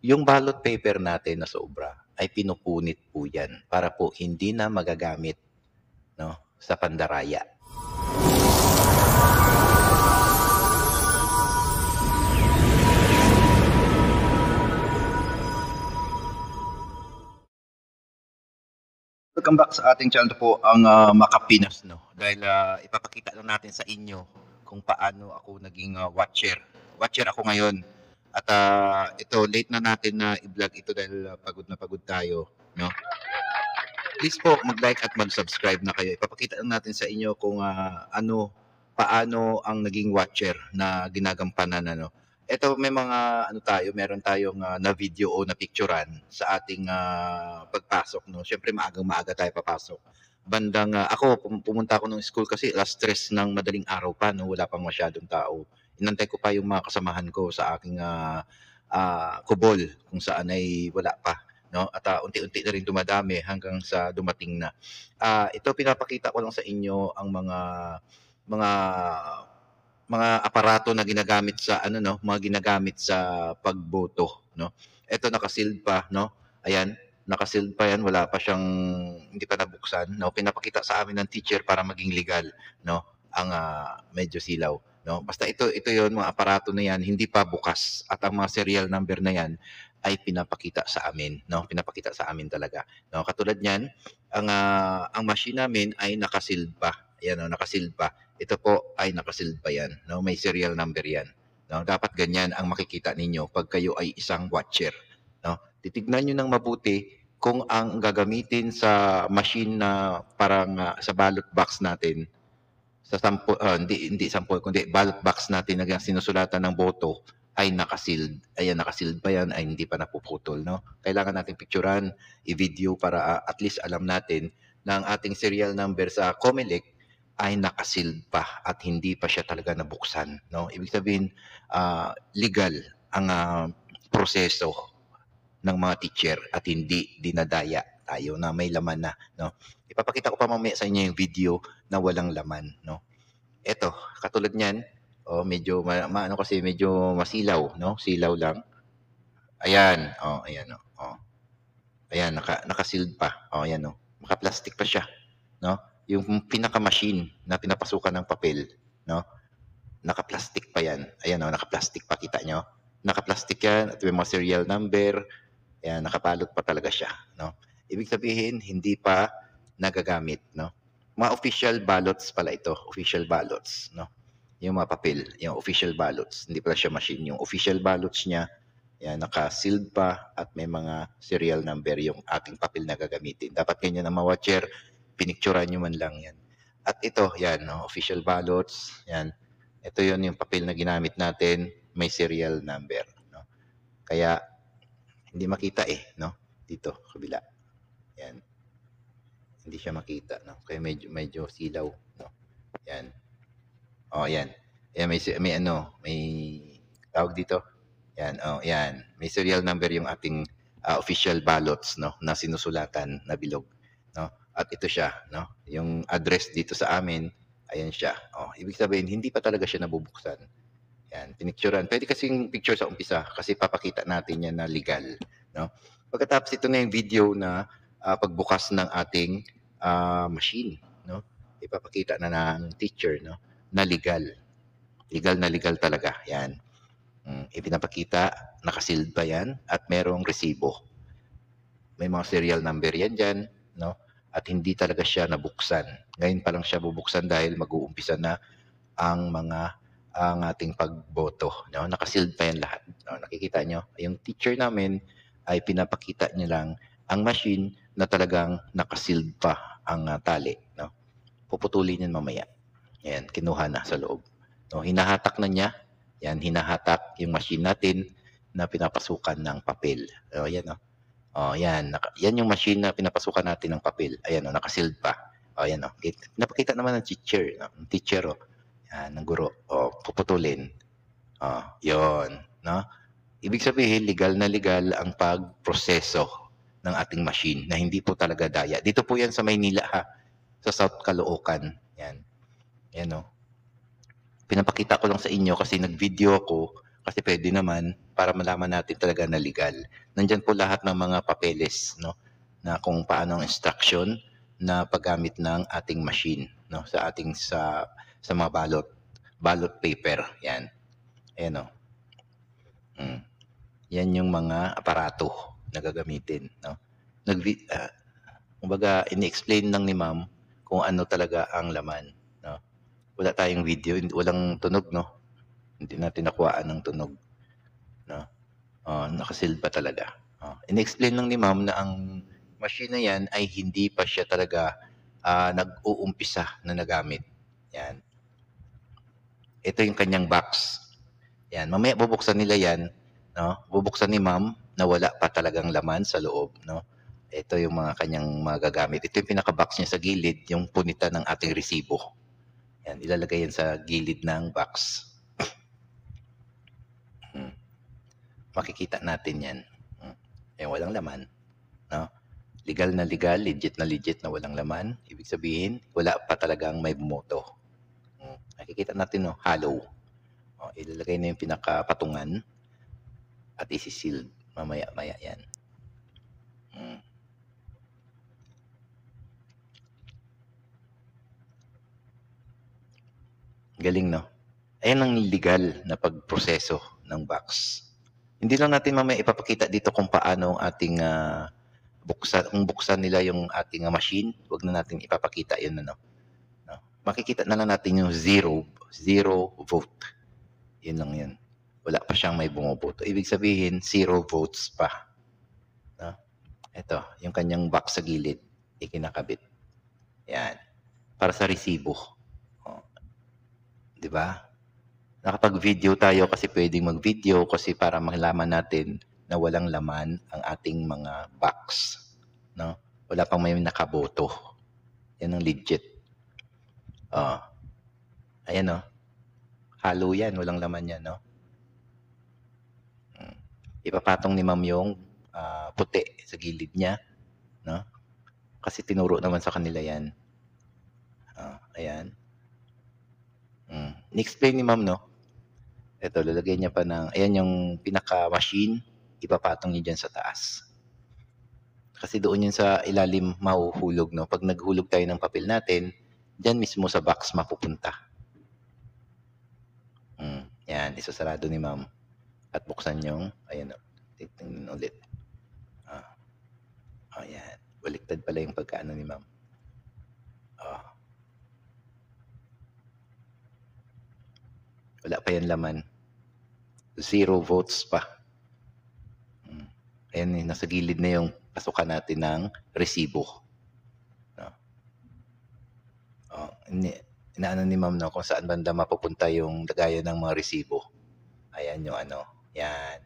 yung ballot paper natin na sobra ay pinupunit po yan para po hindi na magagamit, no, sa pandaraya. Welcome back sa ating channel po, ang Makapinas, no? Dahil ipapakita lang natin sa inyo kung paano ako naging watcher. Watcher ako ngayon. At ito, late na natin na i-vlog ito dahil pagod na pagod tayo, no? Please po, mag-like at mag-subscribe na kayo. Ipapakita lang natin sa inyo kung paano ang naging watcher na ginagampanan, ano. Ito, may mga meron tayong na video o na picturean sa ating pagpasok, no. Syempre maaga tayo papasok. Bandang ako pumunta ako ng school kasi alas 3 ng madaling araw pa, no, wala pang masyadong tao. Inantay ko pa yung mga kasamahan ko sa aking kubol kung saan ay wala pa, no, at unti-unti na rin dumadami hanggang sa dumating na. Ito pinapakita ko lang sa inyo ang mga aparato na ginagamit sa mga ginagamit sa pagboto, no. Ito naka-sealed pa, no. Ayan, naka-sealed pa 'yan, wala pa siyang hindi pa nabuksan, no. Pinapakita sa amin ng teacher para maging legal, no, ang medyo silaw, no. Basta ito 'yon, mga aparato na 'yan hindi pa bukas at ang mga serial number na 'yan ay pinapakita sa amin, no. Pinapakita sa amin talaga, no. Katulad niyan, ang machine namin ay naka-sealed pa. Ayan, no, naka-sealed pa. Ito po ay naka-sealed pa yan, no? May serial number yan, no? Dapat ganyan ang makikita ninyo pag kayo ay isang watcher, no? Titignan nyo ng mabuti kung ang gagamitin sa machine na parang sa ballot box natin, sa sample, hindi sample, kundi ballot box natin na sinusulatan ng boto ay naka-sealed. Ayan, naka-sealed pa yan, ay hindi pa napuputol, no? Kailangan natin picturean, i-video para at least alam natin na ang ating serial number sa COMELEC ay naka-sealed pa at hindi pa siya talaga nabuksan, no? Ibig sabihin, legal ang proseso ng mga teacher at hindi dinadaya tayo na may laman na, no? Ipapakita ko pa mamaya sa inyo yung video na walang laman, no? Ito, katulad niyan, medyo kasi medyo masilaw, no? Silaw lang. Ayan, ayan, ayan, naka-sealed pa. Ayan, naka-plastic pa siya, no? Yung pinaka-machine na pinapasukan ng papel, no? Naka-plastic pa yan. Ayan, naka-plastic pa, kita nyo? Naka-plastic yan at may mga serial number. Ayan, nakabalot pa talaga siya, no? Ibig sabihin, hindi pa nagagamit, no? Mga official ballots pala ito, official ballots, no? Yung mga papel, yung official ballots. Hindi pala siya machine. Yung official ballots niya, yan, naka-sealed pa at may mga serial number yung ating papel na gagamitin. Dapat ganyan ang mga watcher, pinicturean nyo man lang yan. At ito, yan, no, official ballots, yan. Ito yon yung papel na ginamit natin, may serial number, no. Kaya hindi makita no, dito kabila. Yan. Hindi siya makita, no. Kaya medyo silaw, no. Yan. Yan. Yan, may tawag dito. Yan, yan. May serial number yung ating official ballots, no, na sinusulatan na bilog, no. At ito siya, no, yung address dito sa amin, ayan siya. Ibig sabihin, hindi pa talaga siya nabubuksan. Yan, pinicturean. Pwede kasing picture sa umpisa kasi papakita natin yan na legal, no. Pagkatapos ito na yung video na pagbukas ng ating machine, no. Ipapakita na ng teacher, no, na legal. Legal na legal talaga. Yan. Ipinapakita, naka-sealed pa yan at merong resibo. May mga serial number yan dyan, no. At hindi talaga siya nabuksan. Ngayon pa lang siya bubuksan dahil mag-uumpisa na ang ating pagboto, no? Naka-sealed pa yan lahat, no? Nakikita nyo, yung teacher namin ay pinapakita niya lang ang machine na talagang naka-sealed pa ang tali, no? Puputulin yan mamaya. Yan, kinuha na sa loob, no? Hinahatak na niya. Yan, hinahatak yung machine natin na pinapasukan ng papel. Yan, no? Yan. Yan yung machine na pinapasukan natin ng papel. Ayan, naka-sealed pa. Yan, napakita naman ng teacher. No? Teacher, yan, ng guro. Puputulin. Yon, no? Ibig sabihin, legal na legal ang pagproseso ng ating machine na hindi po talaga daya. Dito po yan sa Maynila, ha? Sa South Caloocan. Yan. Yan, no? Pinapakita ko lang sa inyo kasi nag-video ako Kasi pwede naman para malaman natin talaga na legal. Nandiyan po lahat ng mga papeles, no, na kung paano ang instruction na paggamit ng ating machine, no, sa mga ballot paper, 'yan. Ayan, oh. Mm. Yan yung mga aparato na gagamitin, no. Kumbaga ini-explain lang ni Ma'am kung ano talaga ang laman, no. Wala tayong video, walang tunog, no. Hindi natin nakuhaan ng tunog, no. Naka-sealed pa talaga. In-explain lang ni Ma'am na ang machine na 'yan ay hindi pa siya talaga nag-uumpisa na nagamit. 'Yan. Ito yung kanyang box. 'Yan, mamaya bubuksan nila 'yan, no? Bubuksan ni Ma'am na wala pa talagang laman sa loob, no? Ito yung mga kanyang magagamit. Ito yung pinaka-box niya sa gilid, yung punitan ng ating resibo. 'Yan, ilalagay yan sa gilid ng box. Makikita natin 'yan. Ayan, walang laman, no? Legal na legal, legit na walang laman. Ibig sabihin, wala pa talagang may bumoto. Makikita natin, no, hollow. Ilalagay na yung pinakapatungan at isi-seal mamaya-maya yan. Galing, no? Ayan ang legal na pagproseso ng box. Hindi lang natin mamaya ipapakita dito kung paano ang ating buksan nila yung ating machine. Huwag na natin ipapakita yun, ano. No? Makikita na lang natin yung zero vote. Yun lang yun. Wala pa siyang may bumoboto. Ibig sabihin, 0 votes pa. No? Ito, yung kanyang box sa gilid, ikinakabit. Yan. Para sa resibo. Di ba? Nakapag-video tayo kasi pwedeng mag-video kasi para malaman natin na walang laman ang ating mga box. No? Wala pang may nakaboto. Yan ang legit. Ayan, no? Hollow yan. Walang laman yan, no? Ipapatong ni Ma'am yung puti sa gilid niya, no? Kasi tinuro naman sa kanila yan. Ayan. Ni-explain ni Ma'am, no? Ito, lalagay niya pa ng, ayan yung pinaka-machine, ipapatong niya dyan sa taas. Kasi doon yun sa ilalim mahuhulog, no? Pag naghulog tayo ng papel natin, dyan mismo sa box mapupunta. Yan, isasarado ni Ma'am. At buksan yung, ayan, no? Tingnan ulit. Ayan. Baliktad pala yung pagkaano ni Ma'am. Wala pa yan laman. 0 votes pa. Ayan, nasa gilid na yung pasukan natin ng resibo. No? Inaano ni Ma'am, no, kung saan banda mapupunta yung lagayan ng mga resibo. Ayan yung ano. Yan.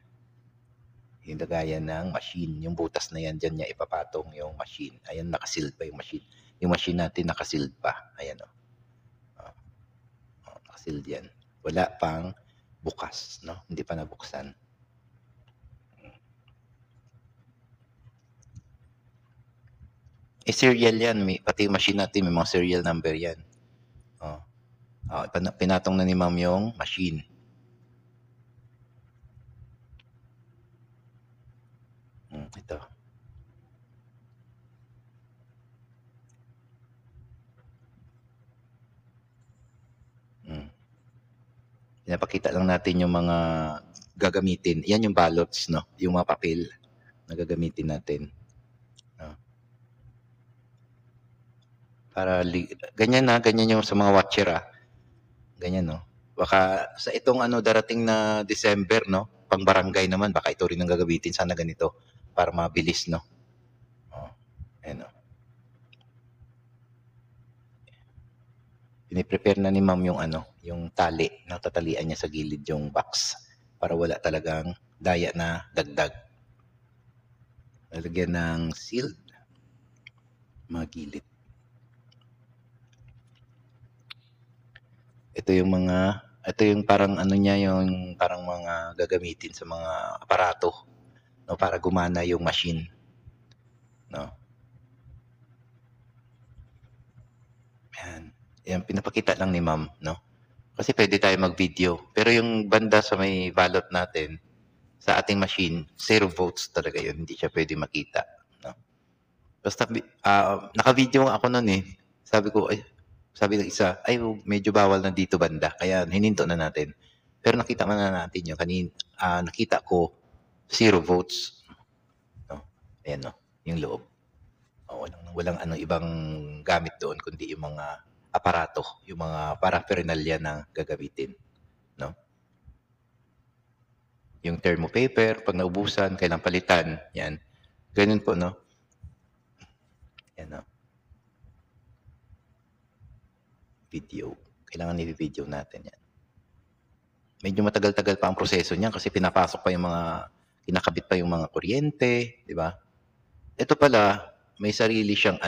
Yung lagayan ng machine. Yung butas na yan, dyan niya ipapatong yung machine. Ayan, nakasealed pa yung machine. Yung machine natin nakasealed pa. Ayan, o. Nakasealed yan. Wala pang bukas, no? Hindi pa nabuksan. Serial yan. Pati yung machine natin, may mga serial number yan. Pinatong na ni Ma'am yung machine. Ito. Pinapakita lang natin yung mga gagamitin. Yan yung ballots, no? Yung mga papel na gagamitin natin. No? Para ganyan yung sa mga watcher, Ganyan, no? Baka sa itong darating na December, no? Pang barangay naman, baka ito rin ang gagamitin. Sana ganito para mabilis, no? Ayan, no? Piniprepare na ni Ma'am yung yung tali na tatalian niya sa gilid yung box para wala talagang daya na dagdag. Lalagyan ng sealed mga gilid. Ito yung parang niya, yung parang mga gagamitin sa mga aparato, no, para gumana yung machine, no. Yan pinapakita lang ni Ma'am, no. Kasi pwede tayo mag-video. Pero yung banda sa may ballot natin, sa ating machine, 0 votes talaga yun. Hindi siya pwede makita. No? Basta, naka-video ako nun eh. Sabi ng isa, ay, medyo bawal na dito banda. Kaya hininto na natin. Pero nakita man na natin yun. Nakita ko, 0 votes. No? Ayan, no? Yung loob. Walang ibang gamit doon, kundi yung mga aparato, yung mga paraphernalia na gagamitin. No? Yung thermopaper, pag naubusan, kailangan palitan. Yan. Ganun po, no? Yan, no? Video. Kailangan i-video natin yan. Medyo matagal-tagal pa ang proseso niyan kasi pinapasok pa yung kinakabit pa yung mga kuryente, di ba? Ito pala, may sarili siyang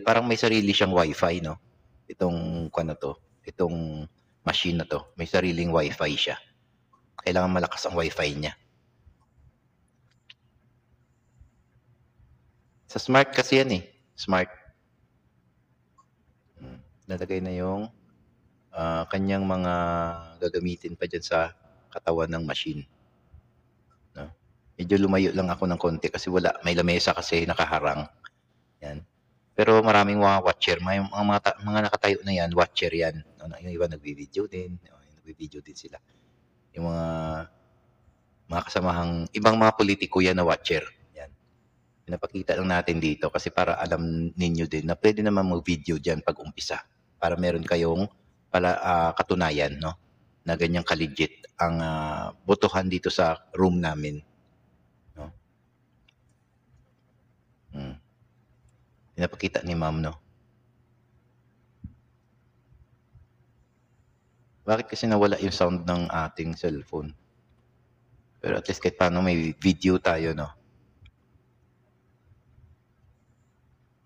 parang may sarili siyang wifi, no? Itong itong machine na to, may sariling wifi siya. Kailangan malakas ang wifi niya. Sa smart kasi yan eh. Smart. Nalagay na yung kanyang mga gagamitin pa dyan sa katawan ng machine. No? Medyo lumayo lang ako ng konti kasi may lamesa kasi nakaharang. Yan. Pero maraming mga watcher. May mga nakatayo na yan, watcher yan. No? Yung iba nagbi-video din. Nagbi-video din sila. Yung mga kasamahang, ibang mga politiko yan na watcher. Yan. Pinapakita lang natin dito kasi para alam ninyo din na pwede naman mag-video dyan pag umpisa. Para meron kayong katunayan, no? Na ganyang ka-legit ang botohan dito sa room namin. No? Pinapakita ni ma'am, no? Bakit kasi nawala yung sound ng ating cellphone? Pero at least kahit paano may video tayo, no?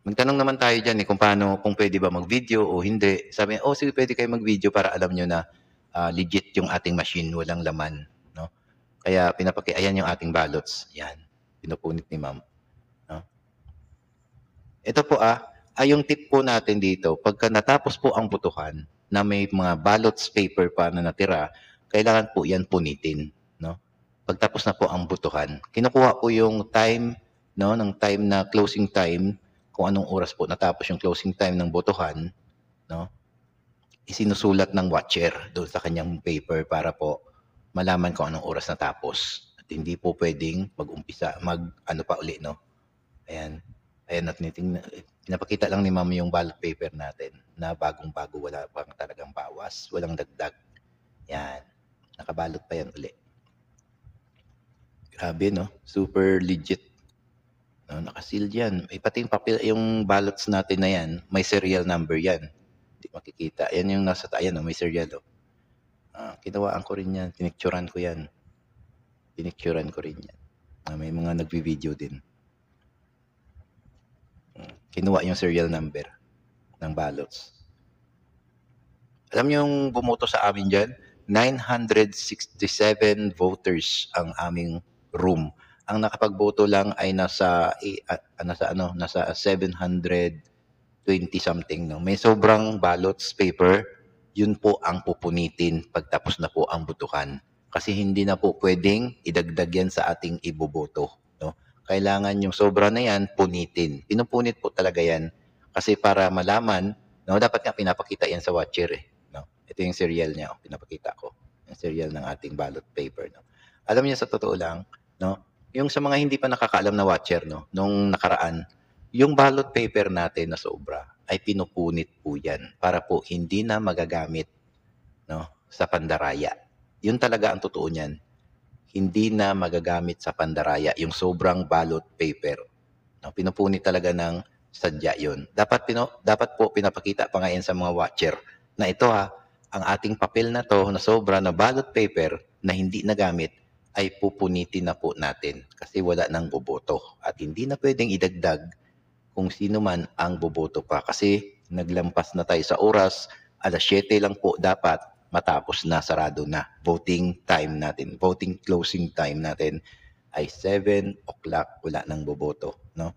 Magtanong naman tayo dyan kung pwede ba mag-video o hindi. Sabi niya, sige, pwede kayo mag-video para alam nyo na legit yung ating machine, walang laman. No? Kaya ayan yung ating ballots. Yan, pinupunit ni ma'am. No? Ito po yung tip po natin dito, pagka natapos po ang botohan na may mga ballots paper pa na natira, kailangan po yan punitin. No? Pagtapos na po ang botohan, kinukuha po yung time, no, ng time na closing time, kung anong oras po natapos yung closing time ng botohan, no? Isinusulat ng watcher doon sa kanyang paper para po malaman kung anong oras natapos. At hindi po pwedeng mag-umpisa, pa uli, no? Ayan. Ayan, at pinapakita lang ni ma'am yung ballot paper natin na bagong-bago, wala pang talagang bawas, walang dagdag. Yan. Nakabalot pa yan uli. Grabe, no? Super legit. No, nakaseal yan. Pati yung papel, yung ballots natin na yan, may serial number yan. Hindi makikita. Yan yung nasa tayo, no? May serial. Kinawaan ko rin yan. Pinicturan ko yan. Pinicturan ko rin yan. May mga nagbi-video din. Kinuha yung serial number ng ballots. Alam niyo yung bumoto sa amin dyan? 967 voters ang aming room. Ang nakapagboto lang ay nasa 720 something, no. May sobrang ballots paper, yun po ang pupunitin pagtapos na po ang botohan. Kasi hindi na po pwedeng idagdag yan sa ating iboboto, no. Kailangan yung sobra na yan punitin. Pinupunit po talaga yan kasi para malaman, no, dapat nga pinapakita yan sa watcher no. Ito yung serial niya, pinapakita ko. Yung serial ng ating ballot paper, no. Alam niyo sa totoo lang, no, yung sa mga hindi pa nakakaalam na watcher, no, nung nakaraan, yung ballot paper natin na sobra ay pinupunit po yan para po hindi na magagamit, no, sa pandaraya. Yun talaga ang totoo niyan. Hindi na magagamit sa pandaraya yung sobrang ballot paper. No, pinupunit talaga ng sadya yun. Dapat po pinapakita pa nga yan sa mga watcher na ito ang ating papel na to na sobra na ballot paper na hindi nagamit ay pupunitin na po natin kasi wala nang boboto at hindi na pwedeng idagdag kung sino man ang boboto pa kasi naglampas na tayo sa oras, 7:00 lang po dapat matapos na, sarado na. Voting time natin, voting closing time natin ay 7:00, wala nang boboto, no?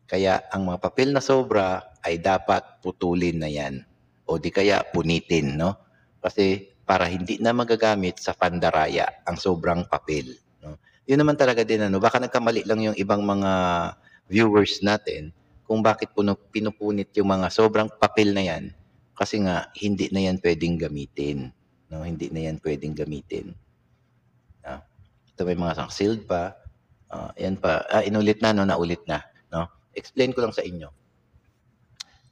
Kaya ang mga papel na sobra ay dapat putulin na yan o di kaya punitin, no? Kasi para hindi na magagamit sa pandaraya ang sobrang papel, no? Yun naman talaga din ano, baka nagkamali lang yung ibang mga viewers natin kung bakit pinupunit yung mga sobrang papel na yan kasi nga hindi na yan pwedeng gamitin, no? Hindi na yan pwedeng gamitin. Ah, ito may mga sealed pa. Yan pa. Inulit na, no? Naulit na. No? Explain ko lang sa inyo.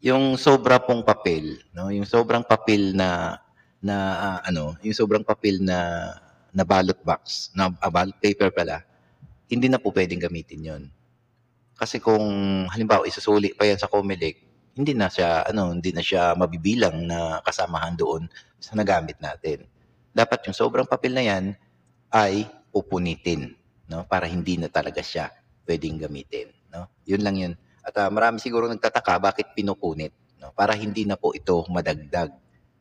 Yung sobra pong papel, no? Yung sobrang papel yung sobrang papel na ballot box, ballot paper pala, hindi na po pwedeng gamitin yon. Kasi kung halimbawa isusuli pa yan sa COMELEC, hindi na siya mabibilang na kasamahan doon sa nagamit natin. Dapat yung sobrang papel na yan ay pupunitin, no? Para hindi na talaga siya pwedeng gamitin, no? Yun lang yun. At marami siguro nagtataka bakit pinupunit, no? Para hindi na po ito madagdag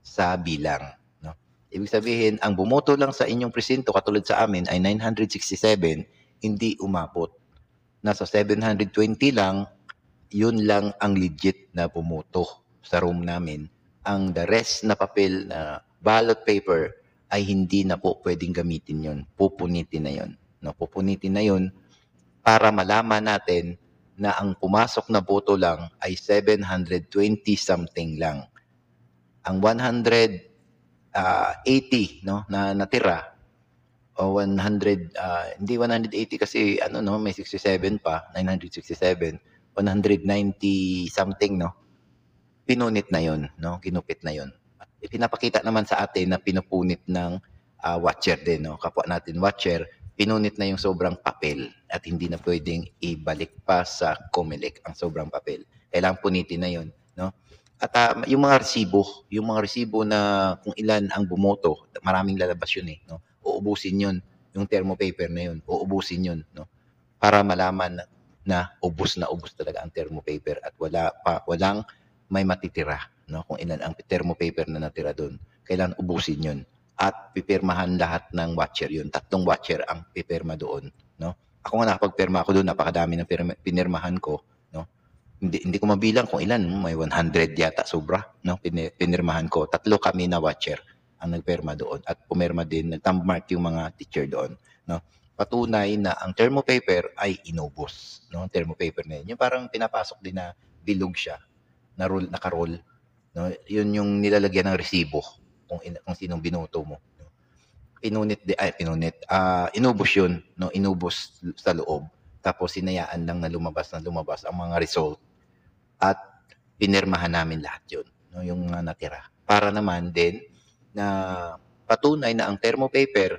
sa bilang, no? Ibig sabihin, ang bumoto lang sa inyong presinto katulad sa amin ay 967, hindi umabot. Nasa 720 lang, yun lang ang legit na bumoto sa room namin. Ang the rest na papel na ballot paper ay hindi na po pwedeng gamitin yon. Pupunitin na yon. No, pupunitin na yon para malaman natin na ang pumasok na boto lang ay 720 something lang. Ang 180 no na natira o 100 hindi 180 kasi may 67 pa, 967, 190 something no. Pinunit na 'yon, no? Ginupit na 'yon. At ipinapakita naman sa atin na pinupunit ng watcher din, no? Kapwa natin watcher, pinunit na yung sobrang papel at hindi na pwedeng ibalik pa sa COMELEC ang sobrang papel. Kailangan punitin na 'yon, no? At yung mga resibo na kung ilan ang bumoto, maraming lalabas yun eh, no? Uubusin yun, yung thermo paper na yun, uubusin yun, no? Para malaman na ubos talaga ang thermo paper at walang may matitira, no? Kung ilan ang thermo paper na natira doon, kailangan ubusin yun. At pipirmahan lahat ng watcher yun. 3 watcher ang pipirma doon, no? Ako nga nakapagpirma ako doon, napakadami ng pinirmahan ko, no? Hindi ko mabilang kung ilan, may 100 yata sobra, no? Pinirmahan ko. 3 kami na watcher ang nagpirma doon at pumirma din, nag-thumb mark yung mga teacher doon, no? Patunay na ang thermo paper ay inubos, no? Ang thermo paper na yun. Yung parang pinapasok din na bilog siya, na roll, naka-roll, no? Yun yung nilalagyan ng resibo kung sinong binoto mo, no? Inubos yun, no? Inubos sa loob. Tapos sinayaan lang na lumabas ang mga result at pinirmahan namin lahat yun, no? Yung natira. Para naman din na patunay na ang thermo paper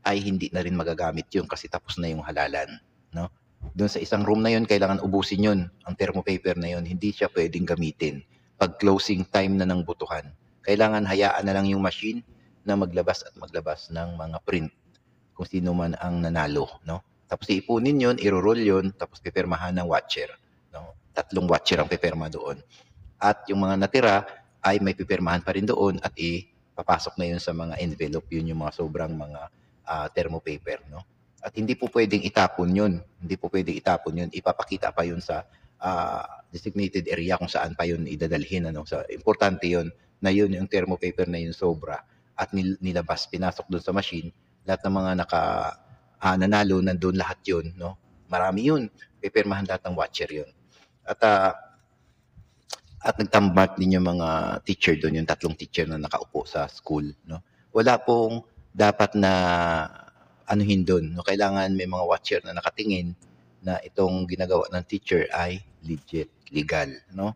ay hindi na rin magagamit yun kasi tapos na yung halalan, no? Doon sa isang room na yun, kailangan ubusin yun, ang thermo paper na yun. Hindi siya pwedeng gamitin pag closing time na ng butuhan. Kailangan hayaan na lang yung machine na maglabas ng mga print kung sino man ang nanalo, no? Tapos iipunin yun, iro-roll yun, tapos pipirmahan ng watcher, no? 3 watcher ang pipirma doon. At yung mga natira ay may pipirmahan pa rin doon at papasok na yun sa mga envelope. Yun yung mga sobrang mga thermo paper, no? At hindi po pwedeng itapon yun. Hindi po pwedeng itapon yun. Ipapakita pa yun sa designated area kung saan pa yun idadalhin. Ano? So, importante yun na yun yung thermo paper na yun sobra at nilabas, pinasok doon sa machine. Lahat ng mga nanalo, nandun lahat yun. No? Marami yun. Pipirmahan lahat ng watcher yun. At nagtambak din yung mga teacher doon, yung 3 teacher na nakaupo sa school, no? Wala pong dapat na anuhin doon, no? Kailangan may mga watcher na nakatingin na itong ginagawa ng teacher ay legit, legal, no?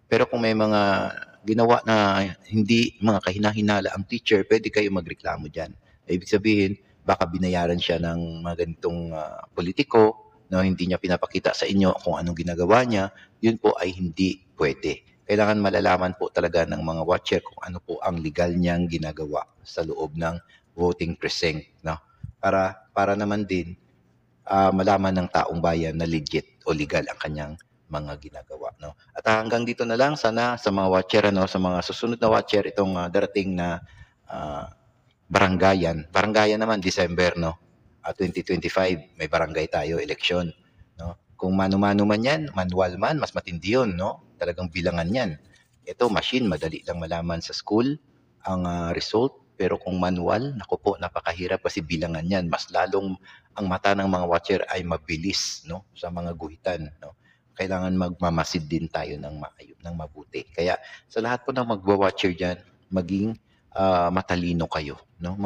Pero kung may mga ginawa na hindi mga kahinahinala ang teacher, pwede kayo magreklamo diyan. Ibig sabihin, baka binayaran siya ng mga ganitong politiko, no? Hindi niya pinapakita sa inyo kung anong ginagawa niya, yun po ay hindi pwede. Kailangan malalaman po talaga ng mga watcher kung ano po ang legal niyang ginagawa sa loob ng voting precinct, no? Para naman din malaman ng taong bayan na legit o legal ang kanyang mga ginagawa, no? At hanggang dito na lang sana sa mga watcher, sa mga susunod na watcher itong darating na barangayan. Barangayan naman December, no? 2025 may barangay tayo, eleksyon, no? Kung mano-mano man 'yan, manual man, mas matindi 'yon, no? Talagang bilangan 'yan. Ito machine, madali lang malaman sa school ang result. Pero kung manual, naku po, napakahirap kasi bilangan yan. Mas lalong ang mata ng mga watcher ay mabilis, no, sa mga guhitan, no. Kailangan magmamasid din tayo ng mabuti. Kaya sa lahat po ng magwa-watcher diyan, maging matalino kayo, no.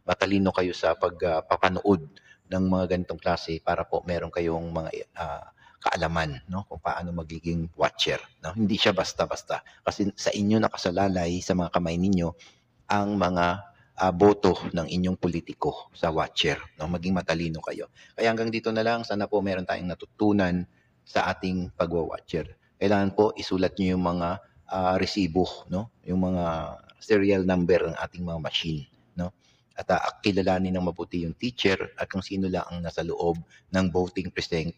Matalino kayo sa papanood ng mga ganitong klase para po meron kayong mga kaalaman, no, kung paano magiging watcher, no. Hindi siya basta-basta kasi sa inyo nakasalalay sa mga kamay ninyo ang mga boto ng inyong politiko sa watcher, no. Maging matalino kayo. Kaya hanggang dito na lang, sana po meron tayong natutunan sa ating pagwa-watcher. Kailangan po isulat niyo yung mga resibo, no, yung mga serial number ng ating mga machine, no. At kilalanin ng mabuti yung teacher at kung sino lang ang nasa loob ng voting precinct,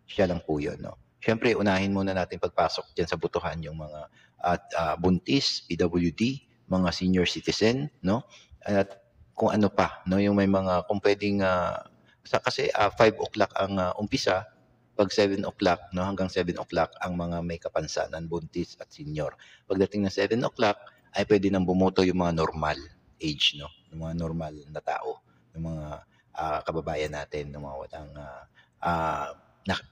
siya lang po yun, no. Siyempre, unahin muna natin pagpasok dyan sa botohan yung mga buntis, PWD, mga senior citizen, no? At kung ano pa, no, yung may mga kung pwedeng kasi 5 o'clock ang umpisa, pag 7 o'clock, no, hanggang 7 o'clock ang mga may kapansanan, buntis at senior. Pagdating ng 7 o'clock ay pwede nang bumoto yung mga normal age, no, yung mga normal na tao, yung mga kababayan natin, yung mga walang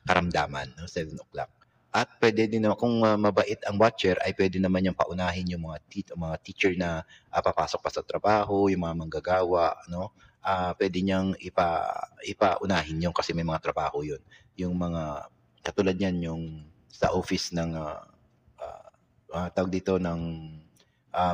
karamdaman, no, 7 o'clock. At pwede din naman kung mabait ang watcher ay pwede naman niyang paunahin yung mga teacher na papasok pa sa trabaho, yung mga manggagawa, no. Pwede niyang ipaunahin yun kasi may mga trabaho yun. Yung mga katulad niyan yung sa office ng tawag dito ng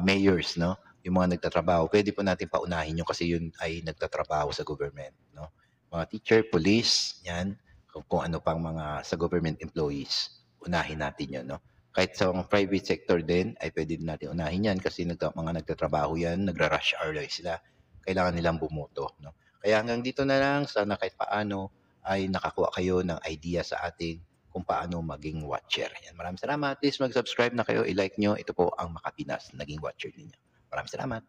mayors, no. Yung mga nagtatrabaho, pwede po natin paunahin yun kasi yun ay nagtatrabaho sa government, no. Mga teacher, police, yan, kung ano pang mga sa government employees, unahin natin yun, no. Kahit sa mga private sector din, ay pwede din natin unahin yan kasi mga nagtatrabaho yan, nagra-rush hour sila, kailangan nilang bumoto, no. Kaya hanggang dito na lang, sana kahit paano ay nakakuha kayo ng idea sa atin kung paano maging watcher. Yan, maraming salamat. Please mag-subscribe na kayo, i-like nyo. Ito po ang Makapinas, naging watcher ninyo. Maraming salamat.